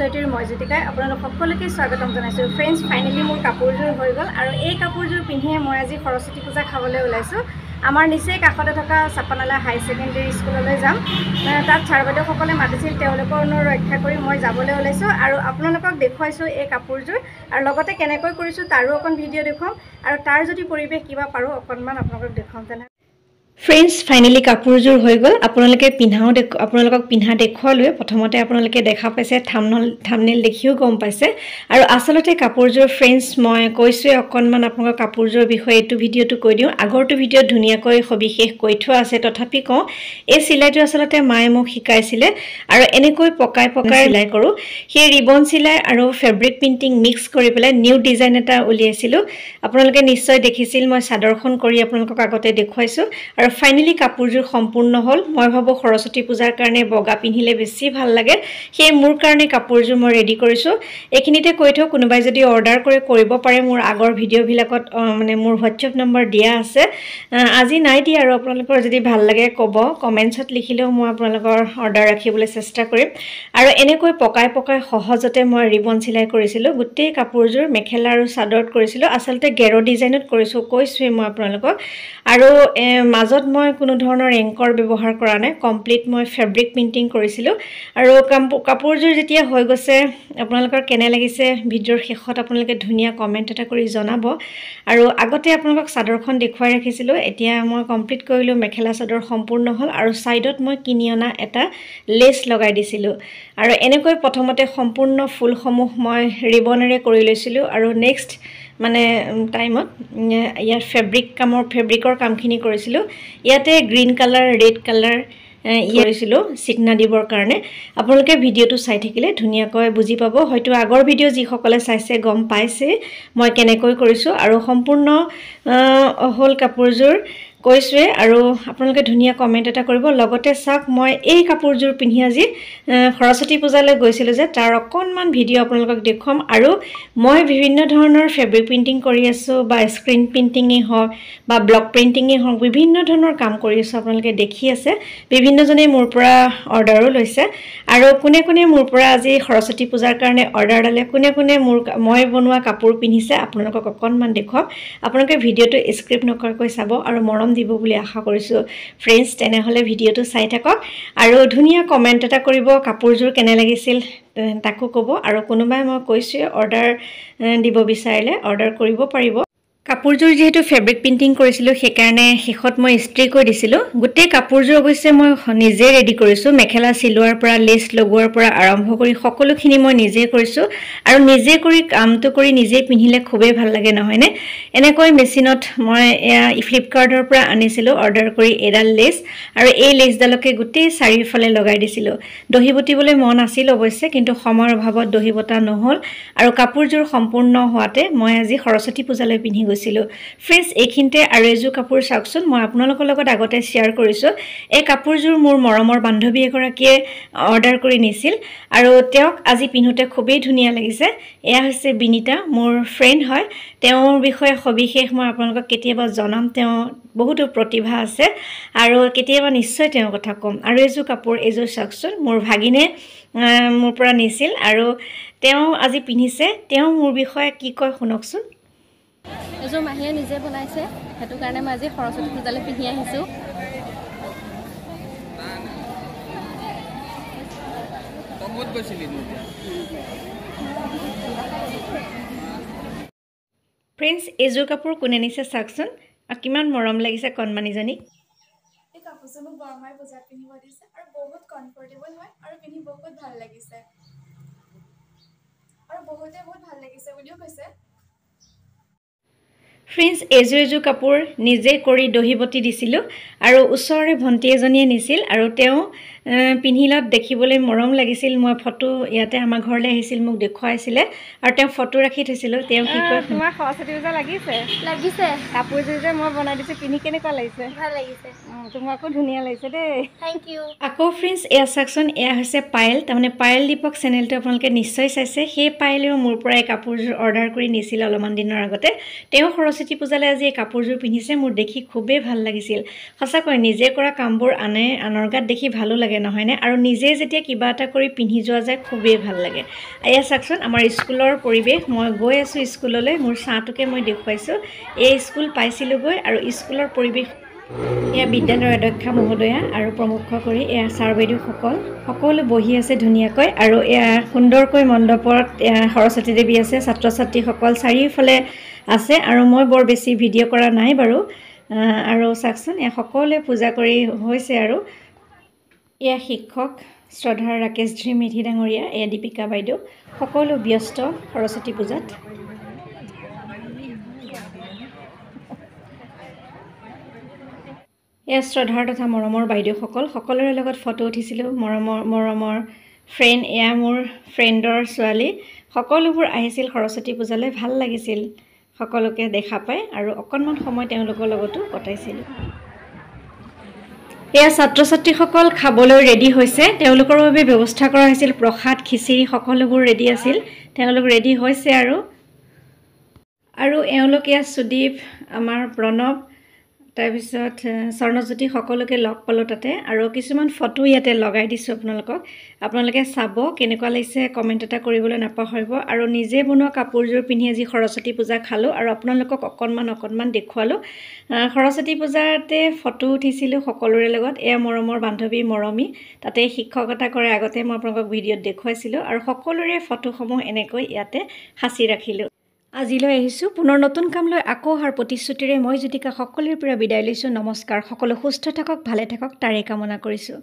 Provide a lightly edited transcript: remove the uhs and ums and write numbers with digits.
জয়তীৰ মই জ্যোতিকাই আপোনালোক সকলোকে স্বাগতম জনাইছোঁ। ফ্ৰেণ্ডছ, ফাইনেলি মোৰ কাপোৰযোৰ হৈ গ'ল আৰু এই কাপোৰযোৰ পিন্ধিয়ে মই আজি সৰস্বতী পূজা খাবলৈ ওলাইছোঁ। আমাৰ নিচেই কাষতে থকা চাপানালা হাই ছেকেণ্ডেৰী স্কুললৈ যাম। তাত ছাৰ বাইদেউসকলে মাতিছিল, তেওঁলোকৰ অনুৰোধ ৰক্ষা কৰি মই যাবলৈ ওলাইছোঁ আৰু আপোনালোকক দেখুৱাইছোঁ এই কাপোৰযোৰ আৰু লগতে কেনেকৈ কৰিছোঁ তাৰো অকণ ভিডিঅ' দেখুৱাম আৰু তাৰ যদি পৰিৱেশ কিবা পাৰোঁ অকণমান আপোনালোকক দেখুৱাম। তেনে ফ্ৰেণ্ডছ, ফাইনেলি কাপোৰযোৰ হৈ গ'ল। আপোনালোকক পিন্ধা দেখুৱালোৱে। প্ৰথমতে আপোনালোকে দেখা পাইছে, থামনেল দেখিও গম পাইছে। আৰু আচলতে কাপোৰযোৰ ফ্ৰেণ্ডছ মই কৈছোঁৱে অকণমান আপোনালোকৰ কাপোৰযোৰৰ বিষয়ে এইটো ভিডিঅ'টো কৈ দিওঁ। আগৰটো ভিডিঅ'ত ধুনীয়াকৈ সবিশেষ কৈ থোৱা আছে, তথাপি কওঁ এই চিলাইটো আচলতে মায়ে মোক শিকাইছিলে আৰু এনেকৈ পকাই চিলাই কৰোঁ। সেই ৰিবন চিলাই আৰু ফেব্ৰিক প্ৰিণ্টিং মিক্স কৰি পেলাই নিউ ডিজাইন এটা উলিয়াইছিলোঁ। আপোনালোকে নিশ্চয় দেখিছিল, মই চাদৰখন কৰি আপোনালোকক আগতে দেখুৱাইছোঁ আৰু ফাইনেলি কাপোৰযোৰ সম্পূৰ্ণ হ'ল। মই ভাবোঁ সৰস্বতী পূজাৰ কাৰণে বগা পিন্ধিলে বেছি ভাল লাগে, সেয়ে মোৰ কাৰণে কাপোৰযোৰ মই ৰেডি কৰিছোঁ। এইখিনিতে কৈ থওঁ, কোনোবাই যদি অৰ্ডাৰ কৰিব পাৰে। মোৰ আগৰ ভিডিঅ'বিলাকত মোৰ হোৱাটছএপ নম্বৰ দিয়া আছে। আজি নাই দিয়া আৰু আপোনালোকৰ যদি ভাল লাগে ক'ব, কমেণ্টছত লিখিলেও মই আপোনালোকৰ অৰ্ডাৰ ৰাখিবলৈ চেষ্টা কৰিম। আৰু এনেকৈ পকাই সহজতে মই ৰিবন চিলাই কৰিছিলোঁ। গোটেই কাপোৰযোৰ মেখেলা আৰু চাদৰত কৰিছিলোঁ। আচলতে গেৰ ডিজাইনত কৰিছোঁ, কৈছোঁৱেই মই আপোনালোকক। আৰু মাজত মই কোনো ধৰণৰ এংকৰ ব্যৱহাৰ কৰা নাই, কমপ্লিট মই ফেব্ৰিক প্ৰিণ্টিং কৰিছিলোঁ। আৰু কাপোৰযোৰ যেতিয়া হৈ গৈছে, আপোনালোকৰ কেনে লাগিছে ভিডিঅ'ৰ শেষত আপোনালোকে ধুনীয়া কমেণ্ট এটা কৰি জনাব। আৰু আগতে আপোনালোকক চাদৰখন দেখুৱাই ৰাখিছিলোঁ, এতিয়া মই কমপ্লিট কৰিলোঁ। মেখেলা চাদৰ সম্পূৰ্ণ হ'ল আৰু ছাইডত মই কিনি অনা এটা লেচ লগাই দিছিলোঁ। আৰু এনেকৈ প্ৰথমতে সম্পূৰ্ণ ফুলসমূহ মই ৰিবনেৰে কৰি লৈছিলোঁ আৰু নেক্সট টাইমত ইয়াৰ ফেব্ৰিকৰ কামখিনি কৰিছিলোঁ। ইয়াতে গ্ৰীণ কালাৰ, ৰেড কালাৰ কৰিছিলোঁ চিকনা দিবৰ কাৰণে। আপোনালোকে ভিডিঅ'টো চাই থাকিলে ধুনীয়াকৈ বুজি পাব। হয়তো আগৰ ভিডিঅ' যিসকলে চাইছে গম পাইছে মই কেনেকৈ কৰিছোঁ। আৰু সম্পূৰ্ণ হ'ল কাপোৰযোৰ কৈছোঁৱে। আৰু আপোনালোকে ধুনীয়া কমেণ্ট এটা কৰিব। লগতে চাওক, মই এই কাপোৰযোৰ পিন্ধি আজি সৰস্বতী পূজালৈ গৈছিলোঁ যে তাৰ অকণমান ভিডিঅ' আপোনালোকক দেখুৱাম। আৰু মই বিভিন্ন ধৰণৰ ফেব্ৰিক প্ৰিণ্টিং কৰি আছোঁ, বা স্ক্ৰীণ প্ৰিণ্টিঙেই হওক বা ব্লক প্ৰিণ্টিঙেই হওক, বিভিন্ন ধৰণৰ কাম কৰি আছোঁ। আপোনালোকে দেখি আছে, বিভিন্নজনে মোৰ পৰা অৰ্ডাৰো লৈছে। আৰু কোনে মোৰ পৰা আজি সৰস্বতী পূজাৰ কাৰণে অৰ্ডাৰ ল'লে, কোনে মই বনোৱা কাপোৰ পিন্ধিছে আপোনালোকক অকণমান দেখুৱাম। আপোনালোকে ভিডিঅ'টো স্ক্ৰিপ্ট নকৰাকৈ চাব আৰু মৰম দিব বুলি আশা কৰিছোঁ। ফ্ৰেণ্ডছ, তেনেহ'লে ভিডিঅ'টো চাই থাকক আৰু ধুনীয়া কমেণ্ট এটা কৰিব। কাপোৰযোৰ কেনে লাগিছিল তাকো ক'ব। আৰু কোনোবাই মই কৈছোঁৱে অৰ্ডাৰ দিব বিচাৰিলে অৰ্ডাৰ কৰিব পাৰিব। কাপোৰযোৰ যিহেতু ফেব্ৰিক প্ৰিণ্টিং কৰিছিলোঁ, সেইকাৰণে শেষত মই ইস্ত্ৰি কৰি দিছিলোঁ। গোটেই কাপোৰযোৰ অৱশ্যে মই নিজে ৰেডি কৰিছোঁ। মেখেলা চিলোৱাৰ পৰা, লেচ লগোৱাৰ পৰা আৰম্ভ কৰি সকলোখিনি মই নিজে কৰিছোঁ। আৰু নিজে কৰি কামটো কৰি নিজে পিন্ধিলে খুবেই ভাল লাগে, নহয়নে? এনেকৈ মেচিনত মই ফ্লিপকাৰ্টৰ পৰা আনিছিলোঁ অৰ্ডাৰ কৰি এডাল লেচ, আৰু এই লেচডালকে গোটেই চাৰিওফালে লগাই দিছিলোঁ। দহি বটিবলৈ মন আছিল অৱশ্যে, কিন্তু সময়ৰ অভাৱত দহি বটা নহ'ল। আৰু কাপোৰযোৰ সম্পূৰ্ণ হোৱাতে মই আজি সৰস্বতী পূজালৈ পিন্ধি গৈছিলোঁ। ফ্ৰেণ্ডছ, এইখিনিতে আৰু এযোৰ কাপোৰ চাওকচোন। মই আপোনালোকৰ লগত আগতে শ্বেয়াৰ কৰিছোঁ। এই কাপোৰযোৰ মোৰ মৰমৰ বান্ধৱী এগৰাকীয়ে অৰ্ডাৰ কৰি নিছিল আৰু তেওঁক আজি পিন্ধোতে খুবেই ধুনীয়া লাগিছে। এয়া হৈছে বিনীতা, মোৰ ফ্ৰেণ্ড হয়। তেওঁৰ বিষয়ে সবিশেষ মই আপোনালোকক কেতিয়াবা জনাম। তেওঁ বহুতো প্ৰতিভা আছে আৰু কেতিয়াবা নিশ্চয় তেওঁৰ কথা ক'ম। আৰু এইযোৰ কাপোৰ, এইযোৰ চাওকচোন, মোৰ ভাগিনে মোৰ পৰা নিছিল আৰু তেওঁ আজি পিন্ধিছে। তেওঁ মোৰ বিষয়ে কি কয় শুনকচোন। এযোৰ মাহীয়ে নিজে বনাইছে, সেইটো কাৰণে মই আজি সৰস্বতী পূজালৈ পিন্ধি আহিছোঁ। ফ্ৰেণ্ডছ, এইযোৰ কাপোৰ কোনে নিছে চাওকচোন, আৰু কিমান মৰম লাগিছে কণমানিজনীক। এই কাপোৰযোৰ মোক বৰমাই পূজাত পিন্ধিব দিছে আৰু বহুত কমফৰ্টেবল হয় আৰু পিন্ধি বহুত ভাল লাগিছে আৰু বহুতে বহুত ভাল লাগিছে বুলিও কৈছে। ফ্ৰেণ্ডছ, এইযোৰ কাপোৰ নিজে কৰি দহি বটি দিছিলোঁ আৰু ওচৰৰে ভণ্টি এজনীয়ে নিছিল আৰু তেওঁ পিন্ধিলত দেখিবলৈ মৰম লাগিছিল। মই ফটো ইয়াতে আমাৰ ঘৰলৈ আহিছিল, মোক দেখুৱাইছিলে আৰু তেওঁ ফটো ৰাখি থৈছিলোঁ। তেওঁ কি কয়, তোমাৰ সৰস্বতী পূজা লাগিছে? কাপোৰযোৰ যে মই বনাই দিছোঁ, পিন্ধি কেনেকুৱা লাগিছে? ভাল লাগিছে। তোমাকো ধুনীয়া লাগিছে দেই। Thank U. আকৌ ফ্ৰেণ্ডছ, এয়া চাওকচোন, এয়া হৈছে পায়েল। তাৰমানে পায়েল দীপক চেনেলটো আপোনালোকে নিশ্চয় চাইছে। সেই পায়েলেও মোৰ পৰা এই কাপোৰযোৰ অৰ্ডাৰ কৰি নিছিল অলপমান দিনৰ আগতে। তেওঁ সৰস্বতী পূজালৈ আজি এই কাপোৰযোৰ পিন্ধিছে। মোৰ দেখি খুবেই ভাল লাগিছিল। সঁচাকৈ নিজে কৰা কামবোৰ আনৰ গাত দেখি ভালো লাগে, লাগে নহয়নে আৰু নিজে যেতিয়া কিবা এটা কৰি পিন্ধি যোৱা যায় খুবেই ভাল লাগে এয়া চাওকচোন আমাৰ স্কুলৰ পৰিৱেশ মই গৈ আছোঁ স্কুললৈ মোৰ ছাটোকে মই দেখুৱাইছোঁ এই স্কুল পাইছিলোঁগৈ আৰু স্কুলৰ পৰিৱেশ এয়া বিদ্যালয়ৰ অধ্যক্ষা মহোদয়া আৰু প্ৰমুখ কৰি এয়া ছাৰ বাইদেউসকল সকলো বহি আছে ধুনীয়াকৈ আৰু এয়া সুন্দৰকৈ মণ্ডপত সৰস্বতী দেৱী আছে ছাত্ৰ ছাত্ৰীসকল চাৰিওফালে আছে আৰু মই বৰ বেছি ভিডিঅ' কৰা নাই বাৰু আৰু চাওকচোন এয়া সকলোৱে পূজা কৰি হৈছে আৰু এয়া শিক্ষক শ্ৰদ্ধাৰ ৰাকেশদ্ৰী মেধি ডাঙৰীয়া এয়া দীপিকা বাইদেউ সকলো ব্যস্ত সৰস্বতী পূজাত এয়া শ্ৰদ্ধাৰ তথা মৰমৰ বাইদেউসকল সকলোৰে লগত ফটো উঠিছিলোঁ মৰমৰ ফ্ৰেণ্ড এয়া মোৰ ফ্ৰেণ্ডৰ ছোৱালী সকলোবোৰ আহিছিল সৰস্বতী পূজালৈ ভাল লাগিছিল সকলোকে দেখা পায় আৰু অকণমান সময় তেওঁলোকৰ লগতো কটাইছিলোঁ এয়া ছাত্ৰ ছাত্ৰীসকল খাবলৈ ৰেডি হৈছে তেওঁলোকৰ বাবে ব্যৱস্থা কৰা হৈছিল প্ৰসাদ খিচিৰি সকলোবোৰ ৰেডি আছিল তেওঁলোক ৰেডি হৈছে আৰু এওঁলোক এয়া সুদীপ আমাৰ প্ৰণৱ তাৰপিছত স্বৰ্ণজ্যোতি সকলোকে লগ পালোঁ তাতে আৰু কিছুমান ফটো ইয়াতে লগাই দিছোঁ আপোনালোকে চাব কেনেকুৱা লাগিছে কমেণ্ট এটা কৰিবলৈ নাপাহৰিব আৰু নিজে বনোৱা কাপোৰযোৰ পিন্ধি আজি সৰস্বতী পূজা খালোঁ আৰু আপোনালোকক অকণমান দেখুৱালোঁ সৰস্বতী পূজাতে ফটো উঠিছিলোঁ সকলোৰে লগত এয়া মৰমৰ বান্ধৱী মৰমী তাতে শিক্ষকতা কৰে আগতে মই আপোনালোকক ভিডিঅ'ত দেখুৱাইছিলোঁ আৰু সকলোৰে ফটোসমূহ এনেকৈ ইয়াতে সাঁচি ৰাখিলোঁ আজিলৈ আহিছোঁ পুনৰ নতুন কাম লৈ আকৌ অহাৰ প্ৰতিশ্ৰুতিৰে মই জ্যোতিকা সকলোৰে পৰা বিদায় লৈছোঁ নমস্কাৰ সকলো সুস্থ থাকক ভালে থাকক তাৰে কামনা কৰিছোঁ